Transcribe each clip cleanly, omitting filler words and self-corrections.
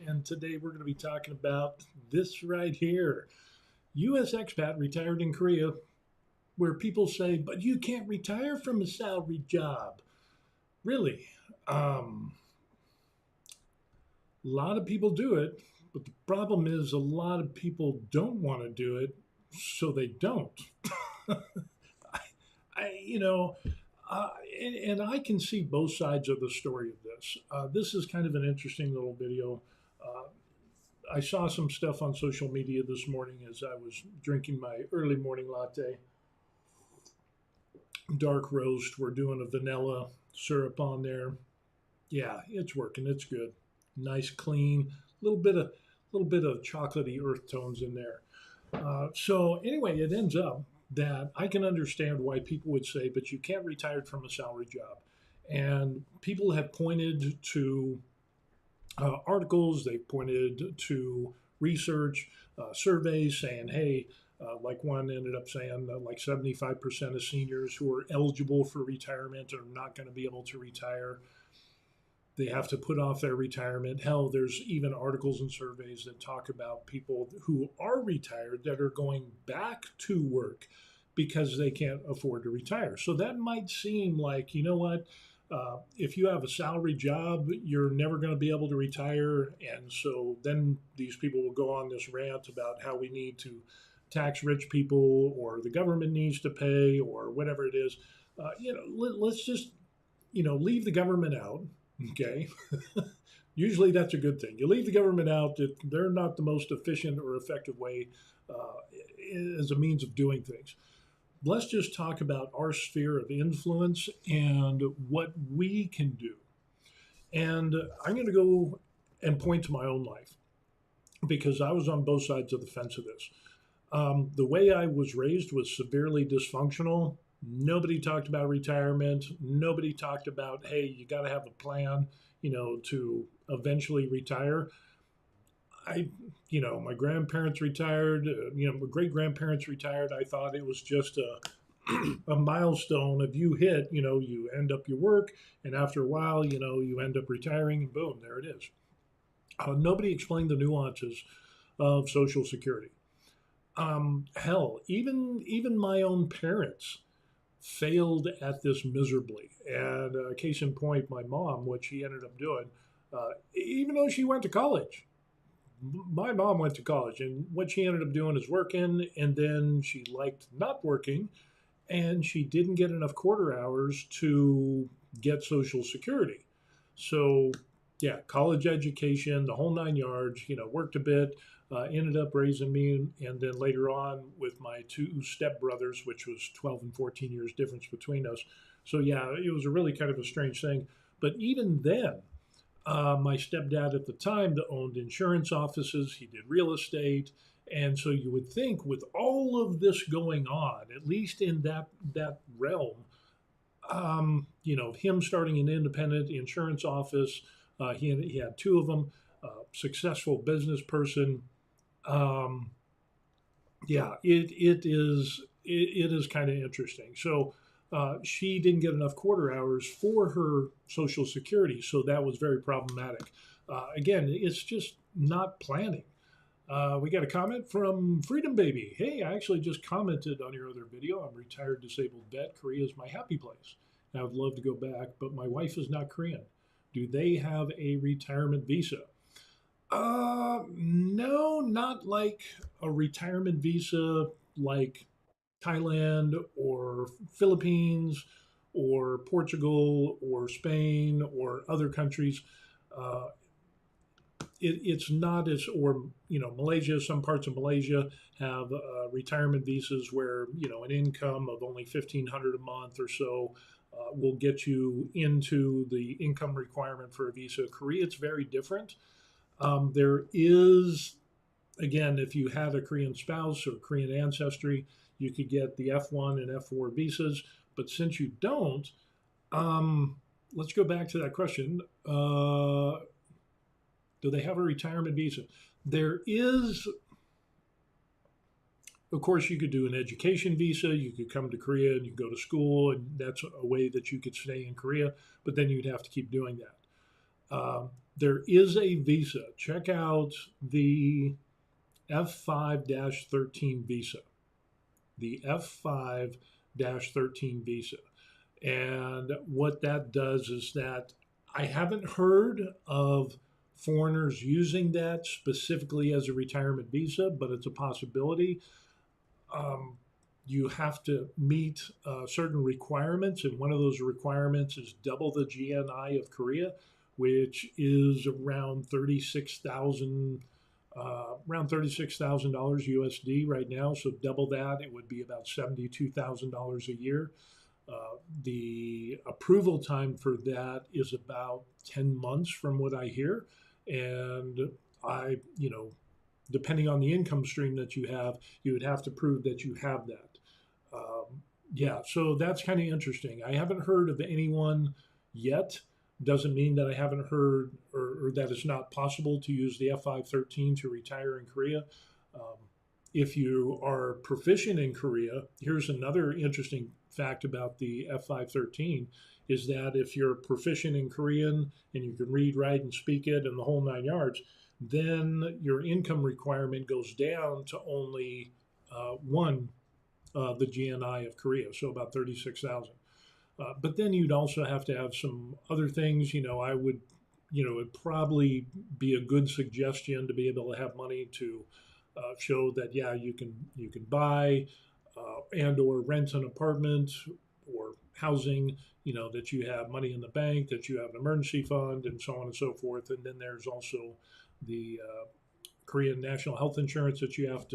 and today we're going to be talking about this right here. U.S. expat retired in Korea, where people say, but you can't retire from a salaried job. Really? A lot of people do it, but the problem is a lot of people don't want to do it, so they don't. I you know, and I can see both sides of the story of this. This is kind of an interesting little video. Uh, I saw some stuff on social media this morning as I was drinking my early morning latte, dark roast. We're doing a vanilla syrup on there. Yeah, it's working. It's good. Nice, clean. Little bit of chocolatey earth tones in there. So anyway, it ends up that I can understand why people would say, but you can't retire from a salary job. And people have pointed to articles, they've pointed to research, surveys saying, hey, like one ended up saying that like 75% of seniors who are eligible for retirement are not going to be able to retire. They have to put off their retirement. Hell, there's even articles and surveys that talk about people who are retired that are going back to work because they can't afford to retire. So that might seem like, you know what, if you have a salary job, you're never going to be able to retire. And so then these people will go on this rant about how we need to tax rich people or the government needs to pay or whatever it is. Let's just, leave the government out. Okay. Usually that's a good thing. You leave the government out, they're not the most efficient or effective way as a means of doing things. Let's just talk about our sphere of influence and what we can do. And I'm going to go and point to my own life because I was on both sides of the fence of this. The way I was raised was severely dysfunctional. Nobody talked about retirement. Nobody talked about, hey, you got to have a plan, to eventually retire. My grandparents retired, my great grandparents retired. I thought it was just a milestone of you hit, you end up your work, and after a while, you end up retiring, and boom, there it is. Nobody explained the nuances of Social Security. Hell, even my own parents failed at this miserably. And case in point, my mom, what she ended up doing, even though she went to college, my mom went to college, and what she ended up doing is working, and then she liked not working, and she didn't get enough quarter hours to get Social Security. So, yeah, college education, the whole nine yards, worked a bit, ended up raising me, and then later on with my two stepbrothers, which was 12 and 14 years difference between us. So, yeah, it was a really kind of a strange thing. But even then, my stepdad at the time that owned insurance offices, he did real estate. And so you would think with all of this going on, at least in that realm, him starting an independent insurance office, he had two of them, successful business person. Um, yeah, it is kind of interesting. So she didn't get enough quarter hours for her Social Security, so that was very problematic. Again, it's just not planning. We got a comment from Freedom Baby. Hey, I actually just commented on your other video. I'm a retired disabled vet. Korea is my happy place. I would love to go back, but my wife is not Korean. Do they have a retirement visa? No, not like a retirement visa like Thailand or Philippines or Portugal or Spain or other countries. Uh, it's not as, or, Malaysia, some parts of Malaysia have retirement visas where, an income of only 1,500 a month or so will get you into the income requirement for a visa. Korea, it's very different. There is, again, if you had a Korean spouse or Korean ancestry, you could get the F1 and F4 visas. But since you don't, let's go back to that question. Do they have a retirement visa? There is, of course, you could do an education visa. You could come to Korea and you go to school, and that's a way that you could stay in Korea, but then you'd have to keep doing that. there is a visa. Check out the F5 13 visa. The F5 13 visa. And what that does is that I haven't heard of foreigners using that specifically as a retirement visa, but it's a possibility. Um, you have to meet certain requirements, and one of those requirements is double the GNI of Korea, which is around $36,000 USD right now. So double that, it would be about $72,000 a year. The approval time for that is about 10 months from what I hear. And depending on the income stream that you would have to prove that you have that. Yeah, so that's kind of interesting. I haven't heard of anyone yet. Doesn't mean that I haven't heard or that it's not possible to use the F513 to retire in Korea. Um, if you are proficient in Korea, here's another interesting fact about the F513 is that if you're proficient in Korean and you can read, write, and speak it and the whole 9 yards, then your income requirement goes down to only one, the GNI of Korea, so about 36,000. But then you'd also have to have some other things. It'd probably be a good suggestion to be able to have money to show that yeah you can buy and or rent an apartment or housing. That you have money in the bank, that you have an emergency fund, and so on and so forth. And then there's also the Korean national health insurance that you have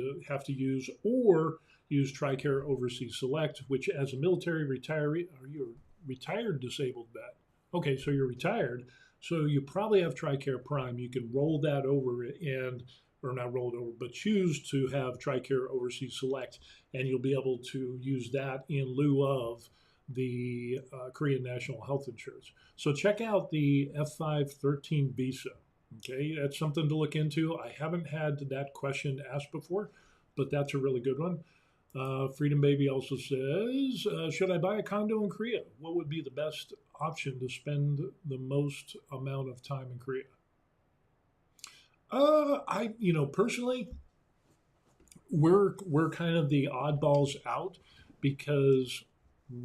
to use, or use TRICARE Overseas Select, which as a military retiree, are you a retired disabled vet? Okay, so you're retired, so you probably have TRICARE Prime. You can roll that over or not roll it over, but choose to have TRICARE Overseas Select, and you'll be able to use that in lieu of the Korean national health insurance. So check out the F513 visa. Okay, that's something to look into. I haven't had that question asked before, but that's a really good one. Freedom Baby also says, should I buy a condo in Korea? What would be the best option to spend the most amount of time in Korea? Personally, we're kind of the oddballs out because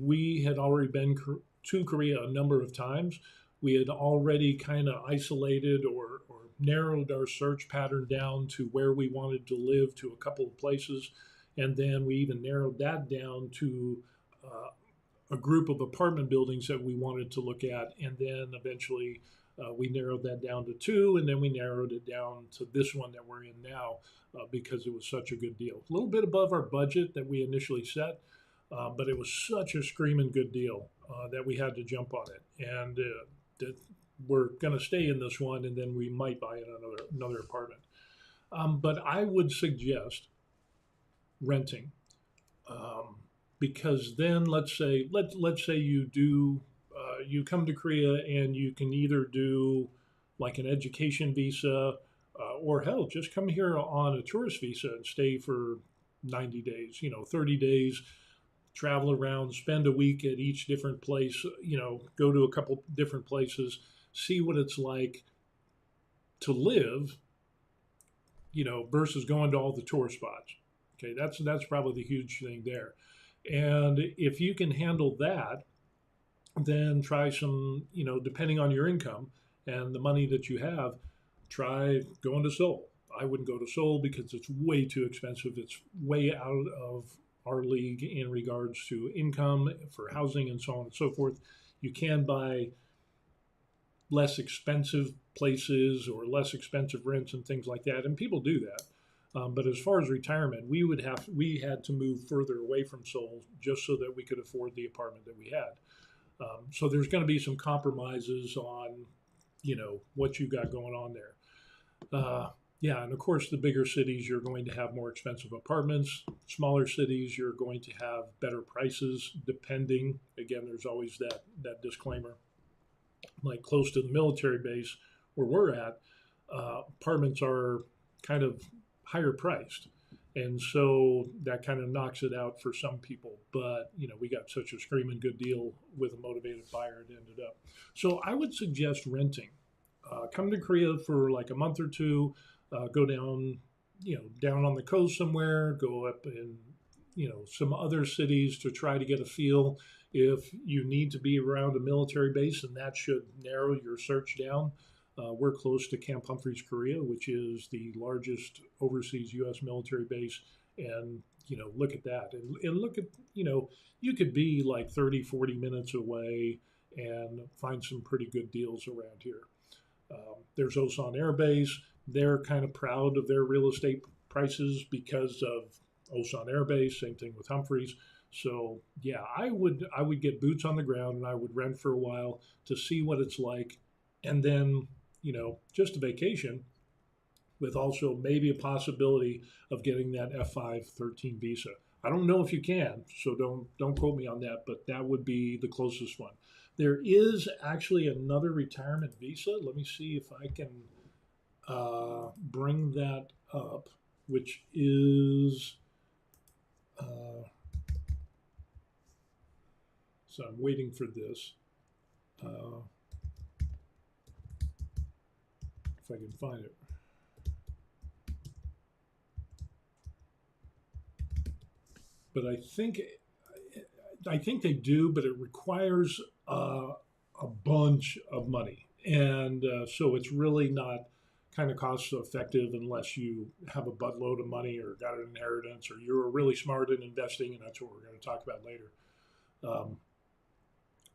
we had already been to Korea a number of times. We had already kind of isolated or narrowed our search pattern down to where we wanted to live to a couple of places. And then we even narrowed that down to a group of apartment buildings that we wanted to look at. And then eventually we narrowed that down to two. And then we narrowed it down to this one that we're in now because it was such a good deal. A little bit above our budget that we initially set, but it was such a screaming good deal that we had to jump on it. And that we're going to stay in this one, and then we might buy another apartment. But I would suggest renting, because then let's say you come to Korea and you can either do like an education visa, or hell, just come here on a tourist visa and stay for 90 days, 30 days, travel around, spend a week at each different place, go to a couple different places, see what it's like to live, versus going to all the tourist spots. Okay, that's probably the huge thing there. And if you can handle that, then try some, depending on your income and the money that you have, try going to Seoul. I wouldn't go to Seoul because it's way too expensive. It's way out of our league in regards to income for housing and so on and so forth. You can buy less expensive places or less expensive rents and things like that, and people do that. But as far as retirement, we had to move further away from Seoul just so that we could afford the apartment that we had. So there's going to be some compromises on, what you got going on there. Yeah, and of course, the bigger cities, you're going to have more expensive apartments. Smaller cities, you're going to have better prices, depending. Again, there's always that disclaimer. Like close to the military base where we're at, apartments are kind of higher priced. And so that kind of knocks it out for some people. But, we got such a screaming good deal with a motivated buyer, it ended up. So I would suggest renting. come to Korea for like a month or two, go down, down on the coast somewhere, go up in, some other cities to try to get a feel. If you need to be around a military base, and that should narrow your search down. We're close to Camp Humphreys, Korea, which is the largest overseas U.S. military base. And, look at that. And look at, you could be like 30, 40 minutes away and find some pretty good deals around here. There's Osan Air Base. They're kind of proud of their real estate prices because of Osan Air Base. Same thing with Humphreys. So yeah, I would get boots on the ground and I would rent for a while to see what it's like, and then just a vacation with also maybe a possibility of getting that F513 visa. I don't know if you can, so don't quote me on that, but that would be the closest one. There is actually another retirement visa. Let me see if I can bring that up, which is. So I'm waiting for this. If I can find it. But I think they do, but it requires a bunch of money, and so it's really not kind of cost effective unless you have a buttload of money or got an inheritance or you're really smart in investing, and that's what we're going to talk about later. Um,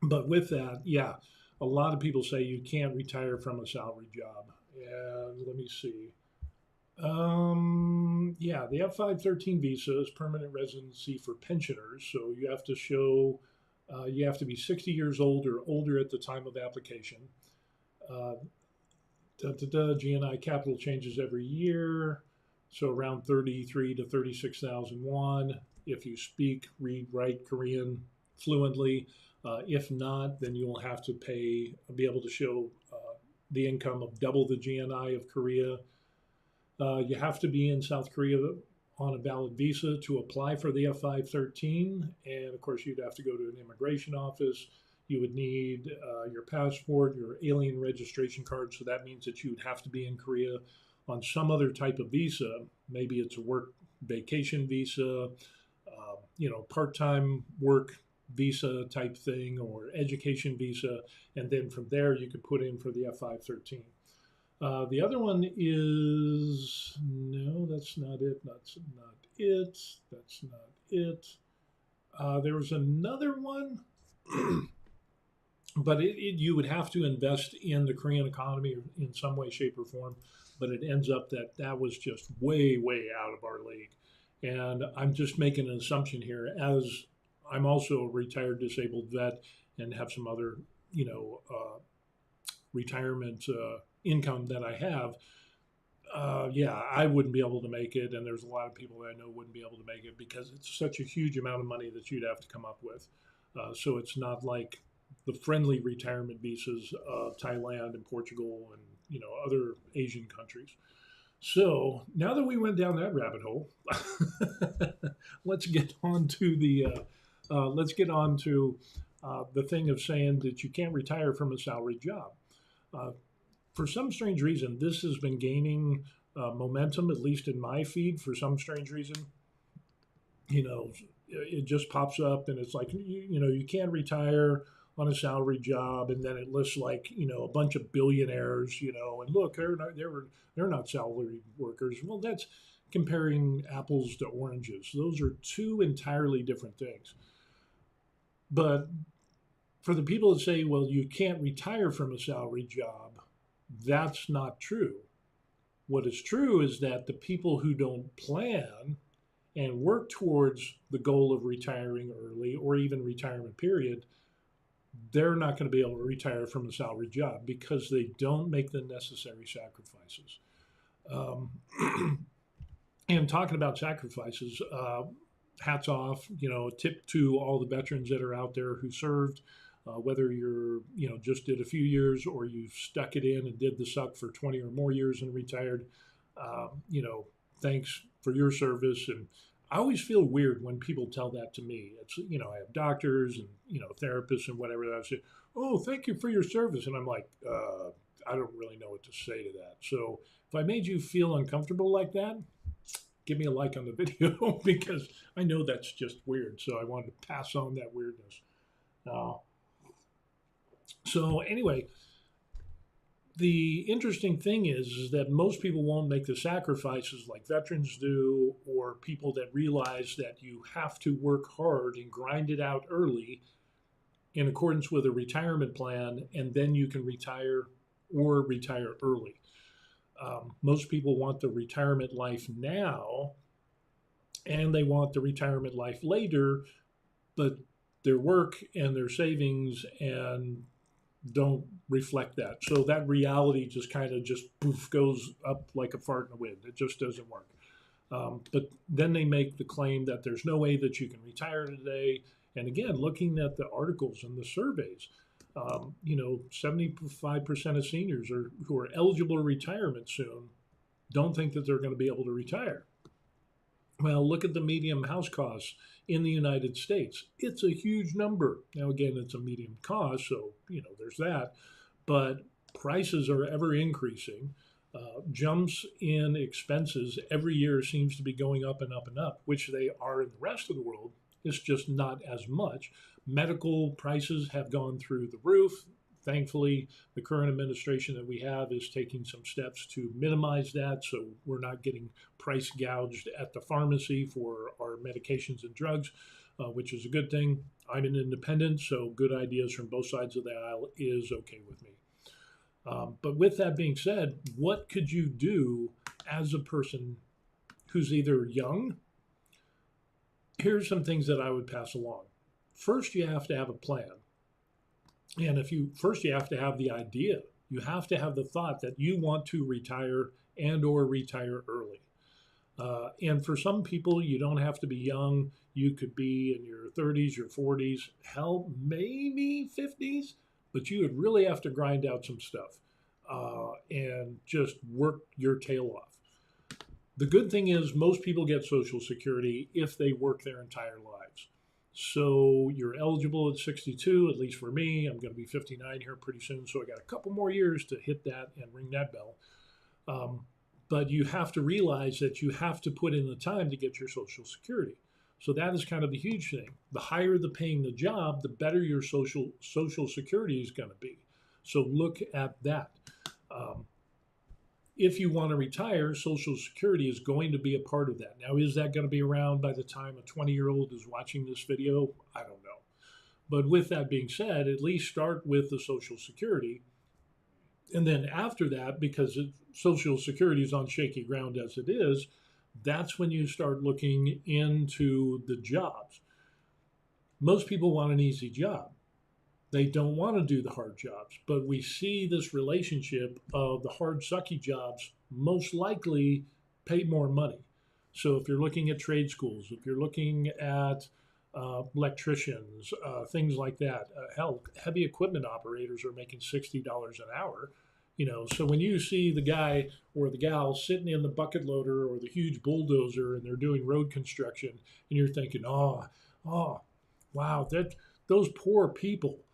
but with that, yeah, a lot of people say you can't retire from a salary job, and let me see. Yeah, the F513 visa is permanent residency for pensioners. So you have to show, you have to be 60 years old or older at the time of application. Uh, GNI capital changes every year. So around 33 to 36,000 won. If you speak, read, write Korean fluently. If not, then you'll have to be able to show the income of double the GNI of Korea. You have to be in South Korea on a valid visa to apply for the F513. And of course, you'd have to go to an immigration office. You would need your passport, your alien registration card. So that means that you would have to be in Korea on some other type of visa. Maybe it's a work vacation visa, part-time work visa type thing, or education visa. And then from there, you could put in for the F513. The other one is, no, that's not it. That's not it. That's not it. There was another one, but you would have to invest in the Korean economy in some way, shape, or form. But it ends up that was just way, way out of our league. And I'm just making an assumption here, as I'm also a retired disabled vet and have some other, retirement income that I have. Yeah, I wouldn't be able to make it, and there's a lot of people that I know wouldn't be able to make it because it's such a huge amount of money that you'd have to come up with. So it's not like the friendly retirement visas of Thailand and Portugal and other Asian countries. So now that we went down that rabbit hole, let's get on to the thing of saying that you can't retire from a salaried job. Uh, for some strange reason, this has been gaining momentum, at least in my feed. For some strange reason, it just pops up, and it's like you can't retire on a salary job, and then it lists like a bunch of billionaires, and look, they're not salaried workers. Well, that's comparing apples to oranges. Those are two entirely different things. But for the people that say, well, you can't retire from a salary job, that's not true. What is true is that the people who don't plan and work towards the goal of retiring early or even retirement period, they're not going to be able to retire from a salary job because they don't make the necessary sacrifices. And talking about sacrifices, hats off, tip to all the veterans that are out there who served. Whether you're, just did a few years or you stuck it in and did the suck for 20 or more years and retired, thanks for your service. And I always feel weird when people tell that to me. It's, I have doctors and, therapists and whatever that say, oh, thank you for your service. And I'm like, I don't really know what to say to that. So if I made you feel uncomfortable like that, give me a like on the video because I know that's just weird. So I wanted to pass on that weirdness. Uh, so anyway, the interesting thing is that most people won't make the sacrifices like veterans do, or people that realize that you have to work hard and grind it out early in accordance with a retirement plan, and then you can retire or retire early. Most people want the retirement life now, and they want the retirement life later, but their work and their savings and don't reflect that. So that reality just kind of just poof goes up like a fart in the wind. It just doesn't work. But then they make the claim that there's no way that you can retire today. And again, looking at the articles and the surveys, 75% of seniors who are eligible to retirement soon don't think that they're going to be able to retire. Well, look at the median house costs in the United States. It's a huge number. Now, again, it's a median cost, so, there's that. But prices are ever increasing. Jumps in expenses every year seems to be going up and up and up, which they are in the rest of the world. It's just not as much. Medical prices have gone through the roof. Thankfully, the current administration that we have is taking some steps to minimize that, so we're not getting price gouged at the pharmacy for our medications and drugs, which is a good thing. I'm an independent, so good ideas from both sides of the aisle is okay with me. But with that being said, what could you do as a person who's either young? Here's some things that I would pass along. First, you have to have a plan. And you have to have the idea. You have to have the thought that you want to retire and or retire early. And for some people, you don't have to be young. You could be in your 30s, your 40s, hell, maybe 50s, but you would really have to grind out some stuff and just work your tail off. The good thing is most people get Social Security if they work their entire lives. So you're eligible at 62, at least for me. I'm going to be 59 here pretty soon, so I got a couple more years to hit that and ring that bell. But you have to realize that you have to put in the time to get your Social Security. So that is kind of the huge thing. The higher the paying the job, the better your Social Security is going to be. So look at that. If you want to retire, Social Security is going to be a part of that. Now, is that going to be around by the time a 20-year-old is watching this video? I don't know. But with that being said, at least start with the Social Security. And then after that, because Social Security is on shaky ground as it is, that's when you start looking into the jobs. Most people want an easy job. They don't want to do the hard jobs, but we see this relationship of the hard, sucky jobs most likely pay more money. So if you're looking at trade schools, if you're looking at electricians, things like that, hell, heavy equipment operators are making $60 an hour. So when you see the guy or the gal sitting in the bucket loader or the huge bulldozer and they're doing road construction, and you're thinking, oh, wow, those poor people.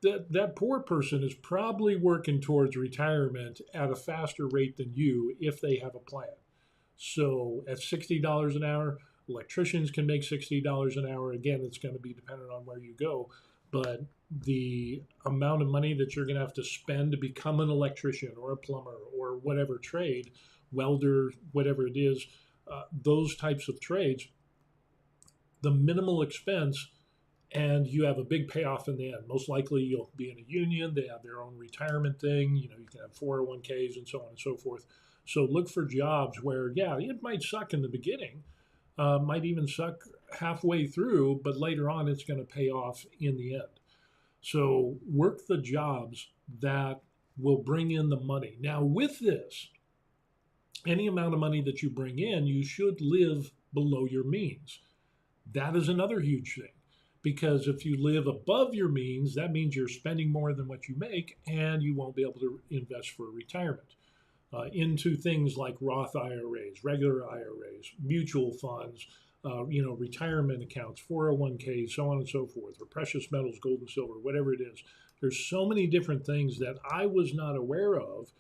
That poor person is probably working towards retirement at a faster rate than you if they have a plan. So at $60 an hour, electricians can make $60 an hour. Again, it's going to be dependent on where you go. But the amount of money that you're going to have to spend to become an electrician or a plumber or whatever trade, welder, whatever it is, those types of trades, the minimal expense, and you have a big payoff in the end. Most likely you'll be in a union. They have their own retirement thing. You can have 401ks and so on and so forth. So look for jobs where, yeah, it might suck in the beginning, might even suck halfway through, but later on it's going to pay off in the end. So work the jobs that will bring in the money. Now with this, any amount of money that you bring in, you should live below your means. That is another huge thing. Because if you live above your means, that means you're spending more than what you make, and you won't be able to invest for retirement into things like Roth IRAs, regular IRAs, mutual funds, retirement accounts, 401ks, so on and so forth, or precious metals, gold and silver, whatever it is. There's so many different things that I was not aware of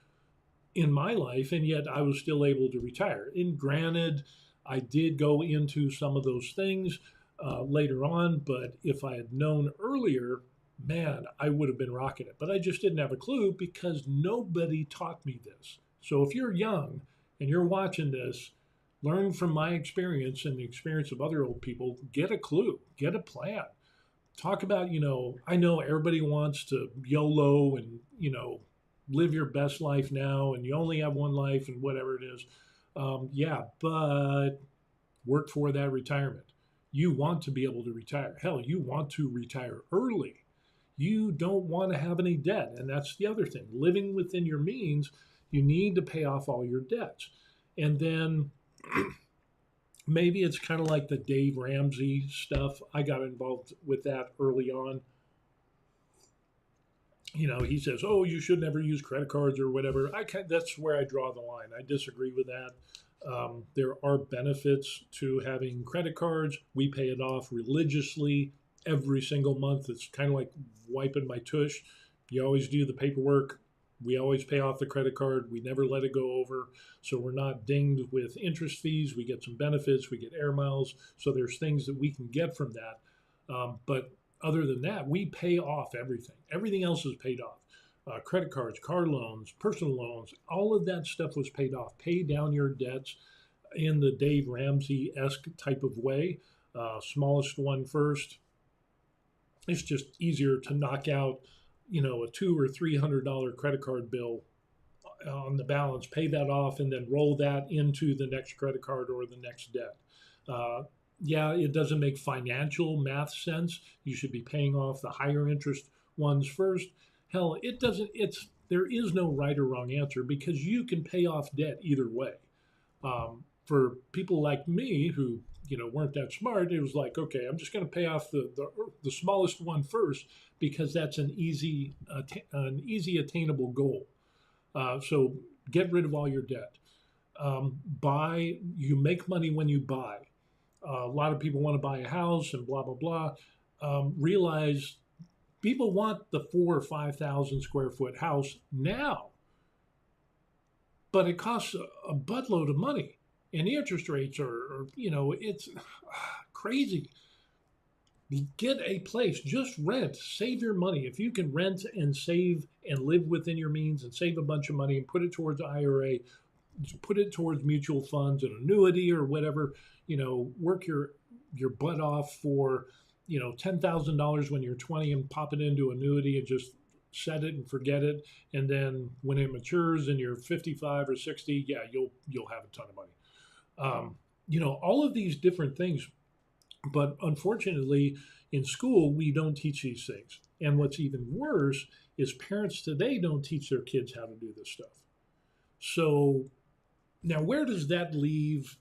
in my life, and yet I was still able to retire. And granted, I did go into some of those things later on, but if I had known earlier, man, I would have been rocking it. But I just didn't have a clue because nobody taught me this. So if you're young and you're watching this, learn from my experience and the experience of other old people, get a clue, get a plan. Talk about, I know everybody wants to YOLO and, live your best life now and you only have one life and whatever it is. Yeah, but work for that retirement. You want to be able to retire. Hell, you want to retire early. You don't want to have any debt. And that's the other thing. Living within your means, you need to pay off all your debts. And then maybe it's kind of like the Dave Ramsey stuff. I got involved with that early on. He says, "Oh, you should never use credit cards or whatever." That's where I draw the line. I disagree with that. There are benefits to having credit cards. We pay it off religiously every single month. It's kind of like wiping my tush. You always do the paperwork. We always pay off the credit card. We never let it go over. So we're not dinged with interest fees. We get some benefits. We get air miles. So there's things that we can get from that. But other than that, we pay off everything. Everything else is paid off. Credit cards, car loans, personal loans, all of that stuff was paid off. Pay down your debts in the Dave Ramsey-esque type of way. Smallest one first. It's just easier to knock out, a $200 or $300 credit card bill on the balance, pay that off, and then roll that into the next credit card or the next debt. Yeah, it doesn't make financial math sense. You should be paying off the higher interest ones first. Hell, there is no right or wrong answer because you can pay off debt either way. For people like me who, weren't that smart, it was like, okay, I'm just going to pay off the smallest one first because that's an easy attainable goal. So get rid of all your debt. You make money when you buy. A lot of people want to buy a house and blah, blah, blah. Realize people want the 4,000 or 5,000 square foot house now, but it costs a buttload of money. And the interest rates are it's crazy. Get a place, just rent, save your money. If you can rent and save and live within your means and save a bunch of money and put it towards IRA, put it towards mutual funds, an annuity or whatever, work your butt off for, $10,000 when you're 20 and pop it into annuity and just set it and forget it. And then when it matures and you're 55 or 60, yeah, you'll have a ton of money. All of these different things. But unfortunately, in school, we don't teach these things. And what's even worse is parents today don't teach their kids how to do this stuff. So now where does that leave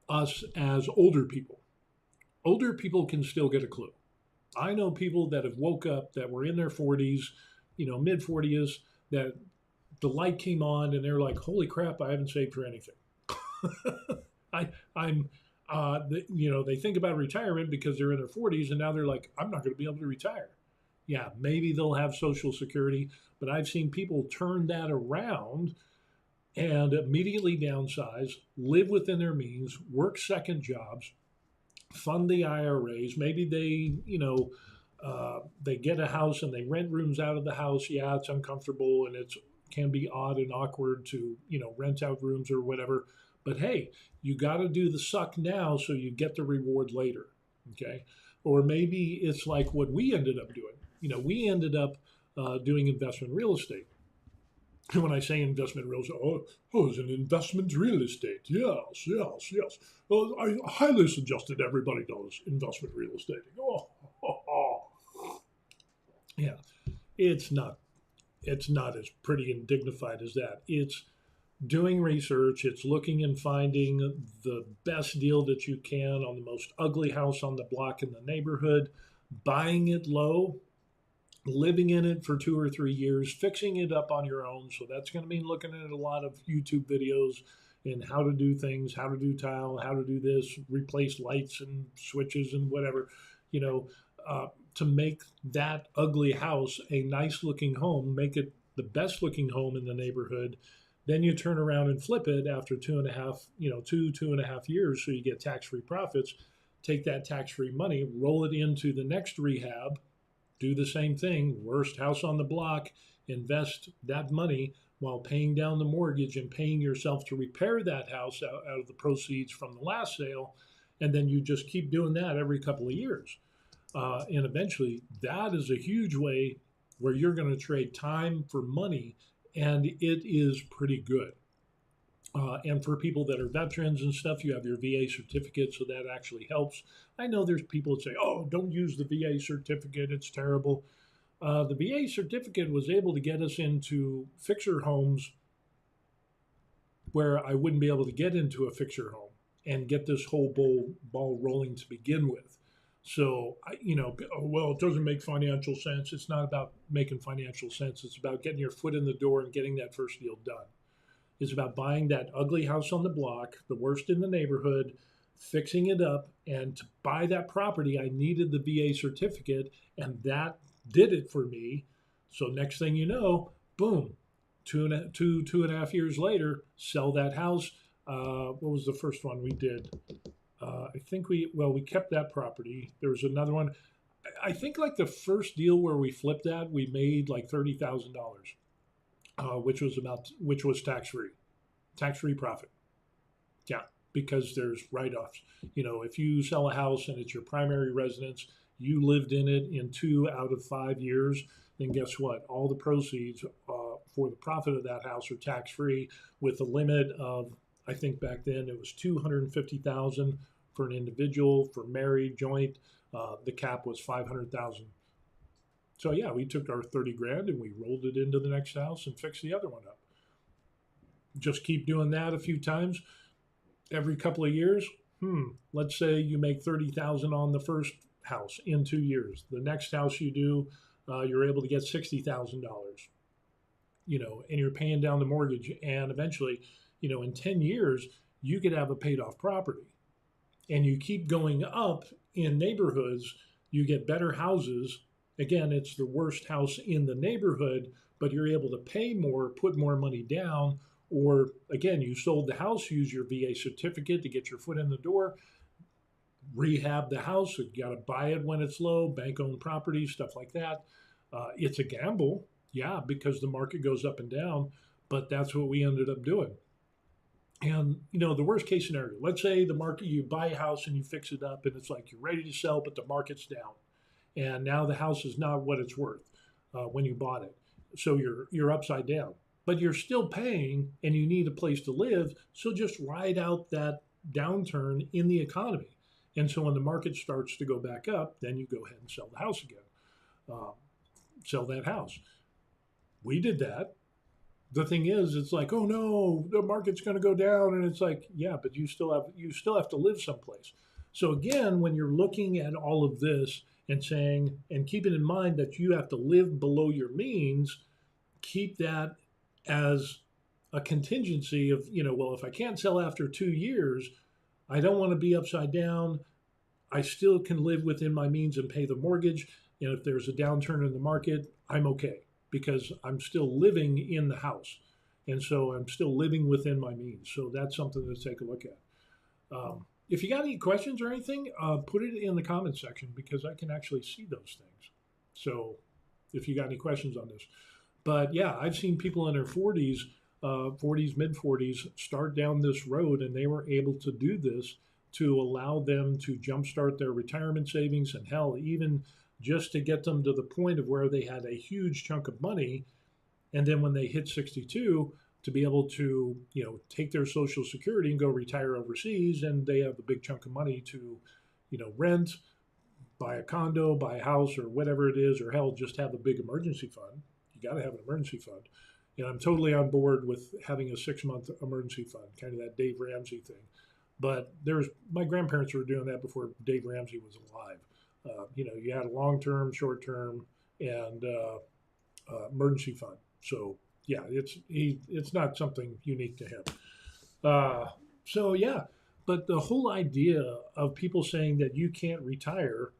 us as older people? Older people can still get a clue. I know people that have woke up that were in their 40s, mid 40s, that the light came on and they're like, holy crap, I haven't saved for anything. They think about retirement because they're in their 40s and now they're like, I'm not going to be able to retire. Yeah, maybe they'll have Social Security, but I've seen people turn that around and immediately downsize, live within their means, work second jobs, fund the IRAs. Maybe they get a house and they rent rooms out of the house. Yeah, it's uncomfortable and it can be odd and awkward to, rent out rooms or whatever. But hey, you got to do the suck now so you get the reward later, okay? Or maybe it's like what we ended up doing. We ended up doing investment real estate. And when I say investment real estate, it's an investment real estate. Yes. Well, I highly suggested everybody does investment real estate. Yeah, it's not as pretty and dignified as that. It's doing research, it's looking and finding the best deal that you can on the most ugly house on the block in the neighborhood, buying it low, living in it for 2 or 3 years, fixing it up on your own. So that's going to mean looking at a lot of YouTube videos and how to do things, how to do tile, how to do this, replace lights and switches and whatever, to make that ugly house a nice looking home, make it the best looking home in the neighborhood. Then you turn around and flip it after 2.5, 2.5 years. So you get tax free profits. Take that tax free money, roll it into the next rehab, do the same thing, worst house on the block, invest that money while paying down the mortgage and paying yourself to repair that house out of the proceeds from the last sale. And then you just keep doing that every couple of years. And eventually, that is a huge way where you're going to trade time for money, and it is pretty good. And for people that are veterans and stuff, you have your VA certificate, so that actually helps. I know there's people that say, oh, don't use the VA certificate, it's terrible. The VA certificate was able to get us into fixer homes where I wouldn't be able to get into a fixer home and get this whole ball rolling to begin with. So, well, it doesn't make financial sense. It's not about making financial sense. It's about getting your foot in the door and getting that first deal done. It's about buying that ugly house on the block, the worst in the neighborhood, fixing it up. And to buy that property, I needed the VA certificate, and that did it for me. So next thing you know, boom, two and a half years later, sell that house. What was the first one we did? I think we kept that property. There was another one. I think like the first deal where we flipped that, we made like $30,000, which was tax free profit. Yeah, because there's write-offs. If you sell a house and it's your primary residence, you lived in it in 2 out of 5 years, then guess what? All the proceeds for the profit of that house are tax free, with a limit of, I think back then it was $250,000 for an individual. For married joint, the cap was $500,000. So yeah, we took our 30 grand and we rolled it into the next house and fixed the other one up. Just keep doing that a few times every couple of years. Let's say you make $30,000 on the first house in 2 years. The next house you do, you're able to get $60,000. And you're paying down the mortgage, and eventually, in 10 years, you could have a paid off property. And you keep going up in neighborhoods, you get better houses. Again, it's the worst house in the neighborhood, but you're able to pay more, put more money down, or again, you sold the house, use your VA certificate to get your foot in the door, rehab the house. You got to buy it when it's low, bank-owned property, stuff like that. It's a gamble, yeah, because the market goes up and down, but that's what we ended up doing. And, the worst case scenario, let's say the market, you buy a house and you fix it up and it's like you're ready to sell, but the market's down. And now the house is not what it's worth when you bought it. So you're upside down, but you're still paying and you need a place to live. So just ride out that downturn in the economy. And so when the market starts to go back up, then you go ahead and sell the house again, sell that house. We did that. The thing is, it's like, oh no, the market's going to go down, and it's like, yeah, but you still have to live someplace. So again, when you're looking at all of this and saying, and keeping in mind that you have to live below your means, keep that as a contingency of, well, if I can't sell after 2 years, I don't want to be upside down. I still can live within my means and pay the mortgage. And if there's a downturn in the market, I'm okay, because I'm still living in the house. And so I'm still living within my means. So that's something to take a look at. If you got any questions or anything, put it in the comment section, because I can actually see those things. So if you got any questions on this. But yeah, I've seen people in their 40s, mid 40s, start down this road, and they were able to do this to allow them to jumpstart their retirement savings, and hell, even just to get them to the point of where they had a huge chunk of money. And then when they hit 62, to be able to, take their Social Security and go retire overseas, and they have a big chunk of money to, rent, buy a condo, buy a house, or whatever it is, or hell, just have a big emergency fund. You got to have an emergency fund. And I'm totally on board with having a 6-month emergency fund, kind of that Dave Ramsey thing. But my grandparents were doing that before Dave Ramsey was alive. You had a long-term, short-term, and emergency fund. So yeah, it's not something unique to him. So yeah, but the whole idea of people saying that you can't retire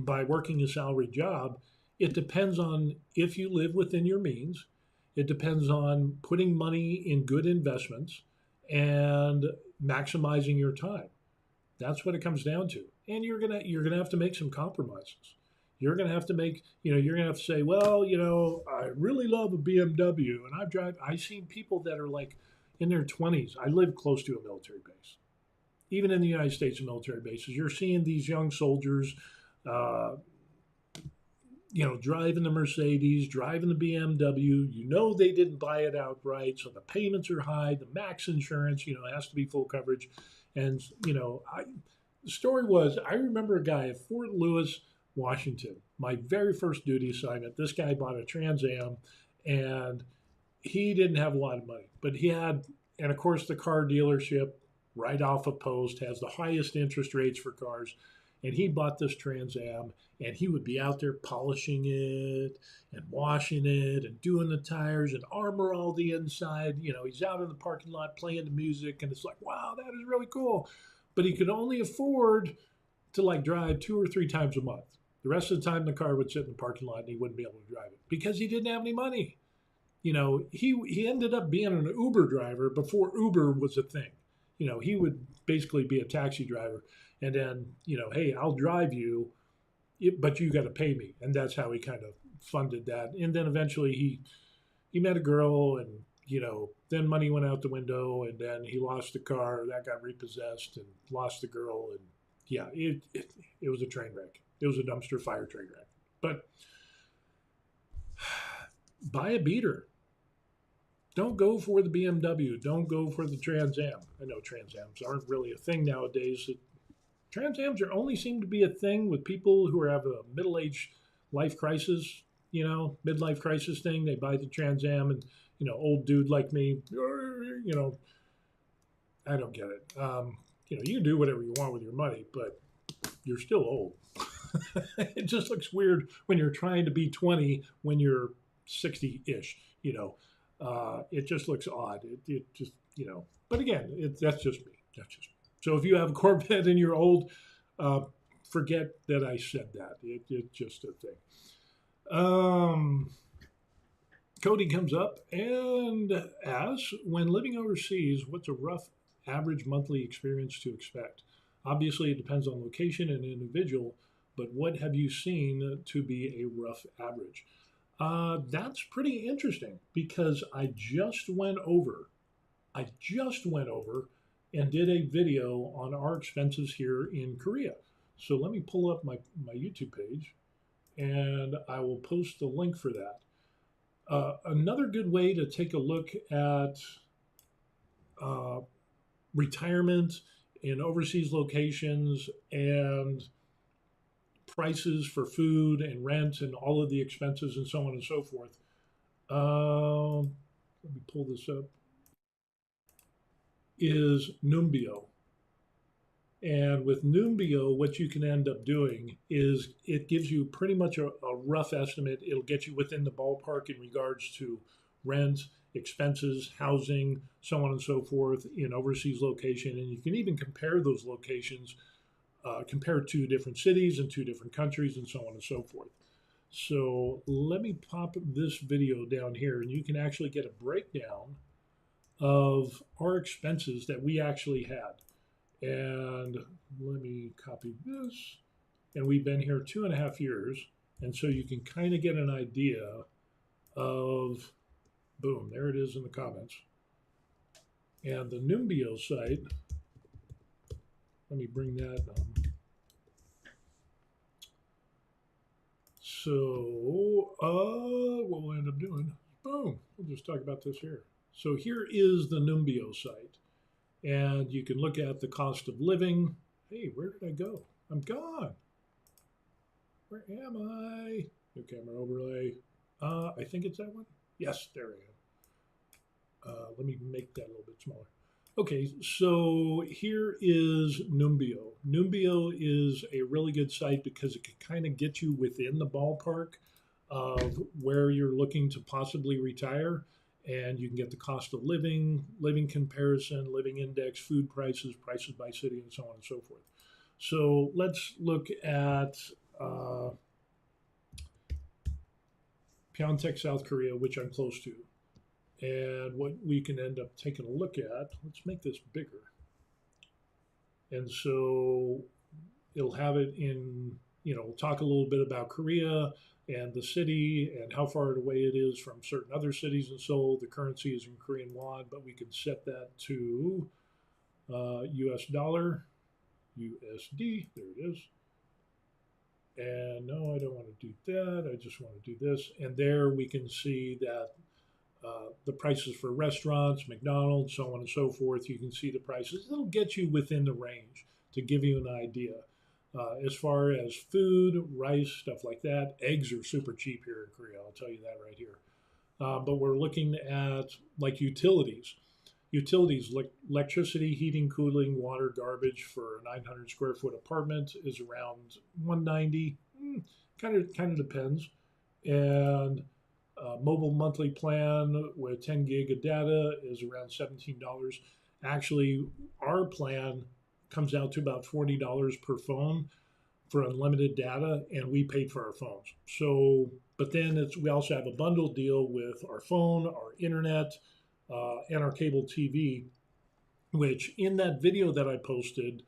by working a salary job, it depends on if you live within your means. It depends on putting money in good investments and maximizing your time. That's what it comes down to. And you're gonna have to make some compromises. You're gonna have to make, you're gonna have to say, well, I really love a BMW, and I've seen people that are like in their 20s. I live close to a military base. Even in the United States, military bases, you're seeing these young soldiers, uh, driving the Mercedes, driving the BMW. They didn't buy it outright, so the payments are high. The max insurance, has to be full coverage. And the story was, I remember a guy at Fort Lewis, Washington. My very first duty assignment. This guy bought a Trans Am, and he didn't have a lot of money, but he had, and of course, the car dealership right off a post has the highest interest rates for cars. And he bought this Trans Am, and he would be out there polishing it and washing it and doing the tires and armor all the inside. He's out in the parking lot playing the music, and it's like, wow, that is really cool. But he could only afford to like drive 2 or 3 times a month. The rest of the time, the car would sit in the parking lot, and he wouldn't be able to drive it because he didn't have any money. He ended up being an Uber driver before Uber was a thing. He would basically be a taxi driver, and then, hey, I'll drive you, but you got to pay me. And that's how he kind of funded that. And then eventually he met a girl, and, then money went out the window, and then he lost the car that got repossessed and lost the girl. And yeah, it was a train wreck. It was a dumpster fire train wreck. But buy a beater. Don't go for the BMW. Don't go for the Trans Am. I know Trans Ams aren't really a thing nowadays. Trans Ams only seem to be a thing with people who have a middle-aged life crisis, midlife crisis thing. They buy the Trans Am, and, old dude like me, I don't get it. You can do whatever you want with your money, but you're still old. It just looks weird when you're trying to be 20 when you're 60-ish, it just looks odd. It just, but again, that's just me. That's just me. So if you have a Corvette and you're old, forget that I said that. It's just a thing. Cody comes up and asks, when living overseas, what's a rough average monthly experience to expect? Obviously, it depends on location and individual, but what have you seen to be a rough average? That's pretty interesting because I just went over and did a video on our expenses here in Korea. So let me pull up my YouTube page, and I will post the link for that. Another good way to take a look at retirement in overseas locations and prices for food and rent and all of the expenses and so on and so forth. Let me pull this up. Is Numbeo. And with Numbeo, what you can end up doing is it gives you pretty much a rough estimate. It'll get you within the ballpark in regards to rent, expenses, housing, so on and so forth in overseas location. And you can even compare those locations, compare 2 different cities and 2 different countries and so on and so forth. So let me pop this video down here, and you can actually get a breakdown of our expenses that we actually had. And let me copy this. And we've been here 2.5 years. And so you can kind of get an idea of, boom, there it is in the comments. And the Numbeo site, let me bring that on. So what we'll end up doing, boom, we'll just talk about this here. So here is the Numbeo site. And you can look at the cost of living. Hey, where did I go? I'm gone. Where am I? New camera overlay. I think it's that one. Yes, there I am. Let me make that a little bit smaller. Okay, so here is Numbeo. Numbeo is a really good site because it can kind of get you within the ballpark of where you're looking to possibly retire. And you can get the cost of living, living comparison, living index, food prices, prices by city, and so on and so forth. So let's look at uh, Pyeongtaek, South Korea, which I'm close to. And what we can end up taking a look at, let's make this bigger. And so it'll have it in, we'll talk a little bit about Korea and the city and how far away it is from certain other cities in Seoul. The currency is in Korean won, but we can set that to US dollar, USD. There it is. And no, I don't want to do that. I just want to do this. And there we can see that the prices for restaurants, McDonald's, so on and so forth. You can see the prices. It'll get you within the range to give you an idea. As far as food, rice, stuff like that, eggs are super cheap here in Korea. I'll tell you that right here. But we're looking at like utilities. Utilities, electricity, heating, cooling, water, garbage for a 900 square foot apartment is around 190. Kind of depends. And mobile monthly plan with 10 gig of data is around $17. Actually, our plan comes out to about $40 per phone for unlimited data, and we paid for our phones. So, but then we also have a bundle deal with our phone, our internet, and our cable TV, which in that video that I posted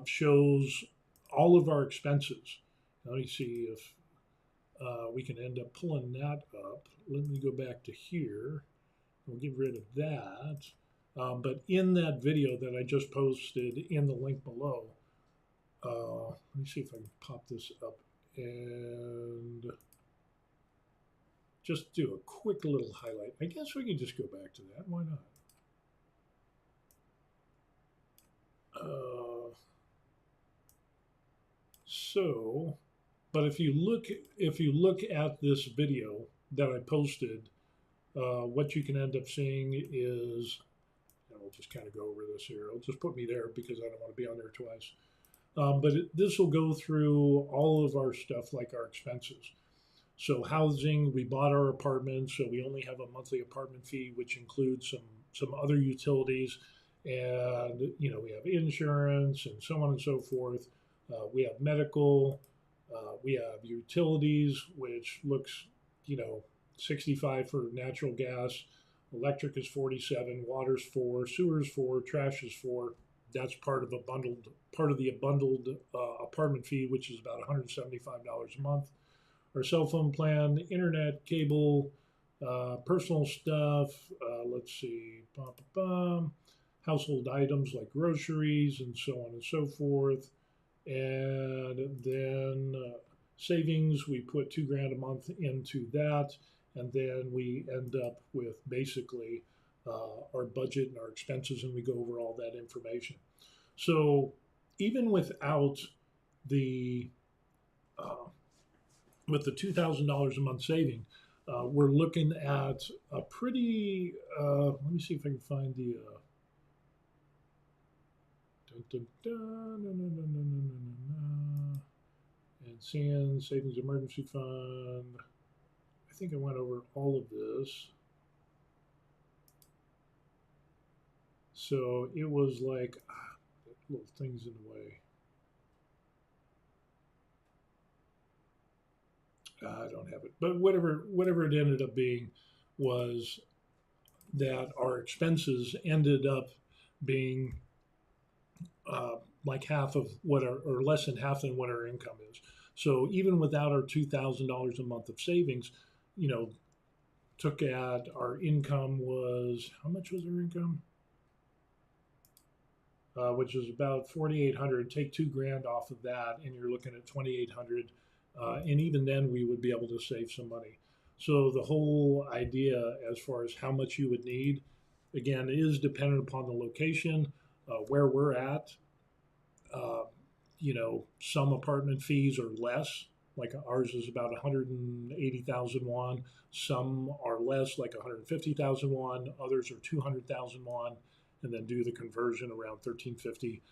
shows all of our expenses. Let me see if we can end up pulling that up. Let me go back to here. We'll get rid of that. But in that video that I just posted in the link below, let me see if I can pop this up and just do a quick little highlight. I guess we can just go back to that. Why not? But if you look at this video that I posted, what you can end up seeing is, and I'll just kind of go over this here. I'll just put me there because I don't want to be on there twice. But this will go through all of our stuff, like our expenses. So housing, we bought our apartment, so we only have a monthly apartment fee, which includes some other utilities, and we have insurance and so on and so forth. We have medical, we have utilities, which looks 65 for natural gas, electric is 47, water's 4, sewer's 4, trash is 4. That's part of the bundled apartment fee, which is about $175 a month. Our cell phone plan, internet, cable, personal stuff. Let's see, household items like groceries and so on and so forth. And then savings, we put $2,000 a month into that, and then we end up with basically our budget and our expenses, and we go over all that information. So even without with the $2,000 a month saving, we're looking at a pretty. Let me see if I can find the. And SAN, Savings Emergency Fund. I think I went over all of this. So it was like little things in the way. I don't have it, but whatever it ended up being was that our expenses ended up being like half of what or less than half than what our income is. So even without our $2,000 a month of savings, took at our income was, how much was our income? Which is about $4,800. Take $2,000 off of that, and you're looking at $2,800. And even then, we would be able to save some money. So the whole idea, as far as how much you would need, again, is dependent upon the location, where we're at. Some apartment fees are less. Like ours is about 180,000 won. Some are less, like 150,000 won. Others are 200,000 won. And then do the conversion around 1350.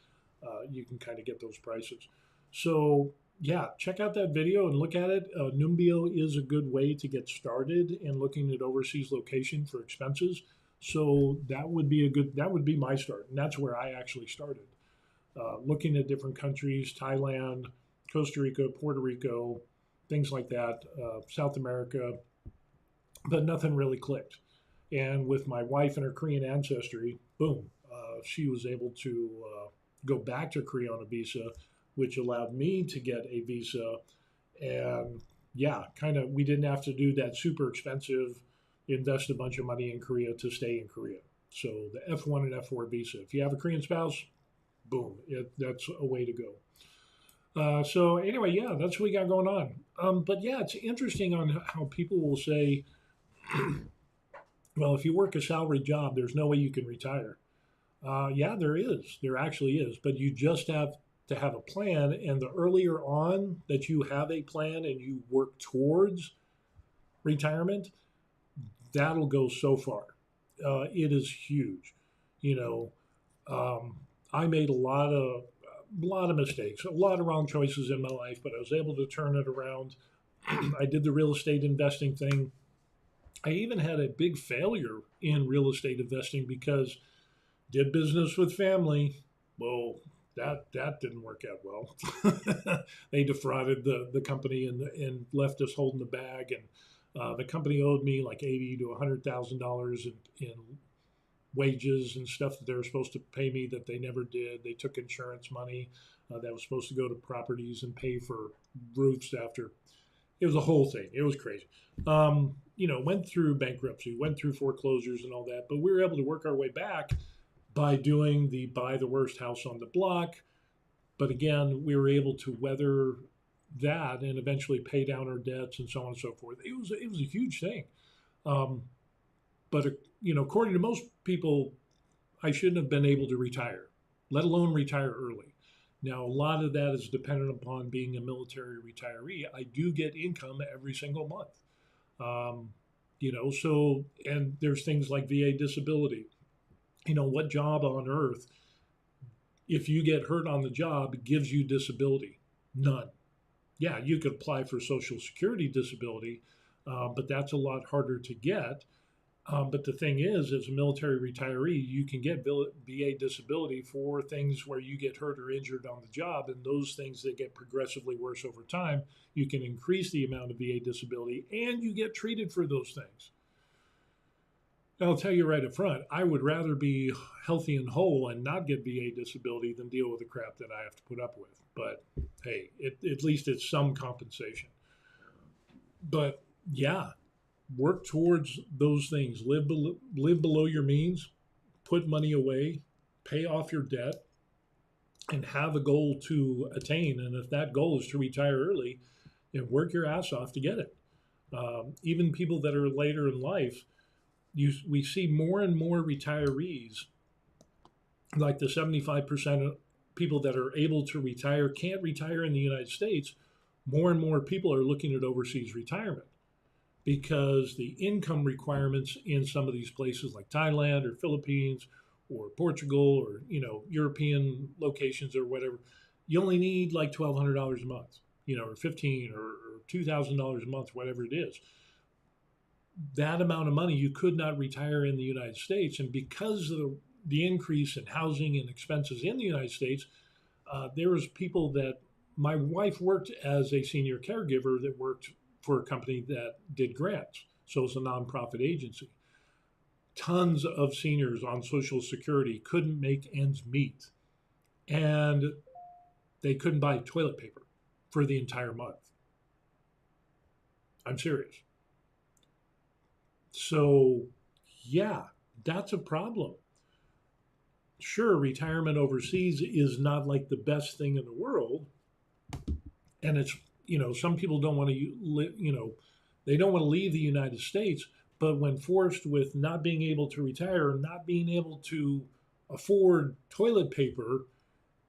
You can kind of get those prices. So yeah, check out that video and look at it. Numbeo is a good way to get started in looking at overseas location for expenses. So that would be my start, and that's where I actually started. Looking at different countries, Thailand, Costa Rica, Puerto Rico, things like that, South America, but nothing really clicked. And with my wife and her Korean ancestry, boom, she was able to go back to Korea on a visa, which allowed me to get a visa. And yeah, kind of, we didn't have to do that super expensive, invest a bunch of money in Korea to stay in Korea. So the F1 and F4 visa, if you have a Korean spouse, boom, that's a way to go. So anyway, yeah, that's what we got going on. But yeah, it's interesting on how people will say, well, if you work a salary job, there's no way you can retire. Yeah, there is. There actually is. But you just have to have a plan. And the earlier on that you have a plan and you work towards retirement, that'll go so far. It is huge. You know, I made a lot of mistakes, a lot of wrong choices in my life, but I was able to turn it around. I did the real estate investing thing. I even had a big failure in real estate investing because did business with family. Well, that didn't work out well. They defrauded the company and left us holding the bag. And the company owed me like $80,000 to $100,000 in wages and stuff that they were supposed to pay me that they never did. They took insurance money that was supposed to go to properties and pay for roofs after. It was a whole thing. It was crazy. Went through bankruptcy, went through foreclosures and all that, but we were able to work our way back by doing the buy the worst house on the block. But again, we were able to weather that and eventually pay down our debts and so on and so forth. It was a huge thing. Um, but according to most people, I shouldn't have been able to retire, let alone retire early. Now, a lot of that is dependent upon being a military retiree. I do get income every single month. So, and there's things like VA disability. What job on earth, if you get hurt on the job, gives you disability? None. Yeah, you could apply for Social Security disability, but that's a lot harder to get. But the thing is, as a military retiree, you can get VA disability for things where you get hurt or injured on the job, and those things that get progressively worse over time, you can increase the amount of VA disability, and you get treated for those things. Now, I'll tell you right up front, I would rather be healthy and whole and not get VA disability than deal with the crap that I have to put up with. But hey, at least it's some compensation. But yeah, work towards those things. Live below your means, put money away, pay off your debt, and have a goal to attain. And if that goal is to retire early, work your ass off to get it. Even people that are later in life, we see more and more retirees, like the 75% of people that are able to retire can't retire in the United States. More and more people are looking at overseas retirement because the income requirements in some of these places like Thailand or Philippines or Portugal or European locations or whatever, you only need like $1,200 a month, or 15 or $2,000 a month, whatever it is. That amount of money you could not retire in the United States, and because of the increase in housing and expenses in the United States, there was people that my wife worked as a senior caregiver that worked for a company that did grants. So it's a nonprofit agency. Tons of seniors on Social Security couldn't make ends meet, and they couldn't buy toilet paper for the entire month. I'm serious. So, yeah, that's a problem. Sure, retirement overseas is not like the best thing in the world. And it's, some people don't want to, they don't want to leave the United States. But when forced with not being able to retire, not being able to afford toilet paper,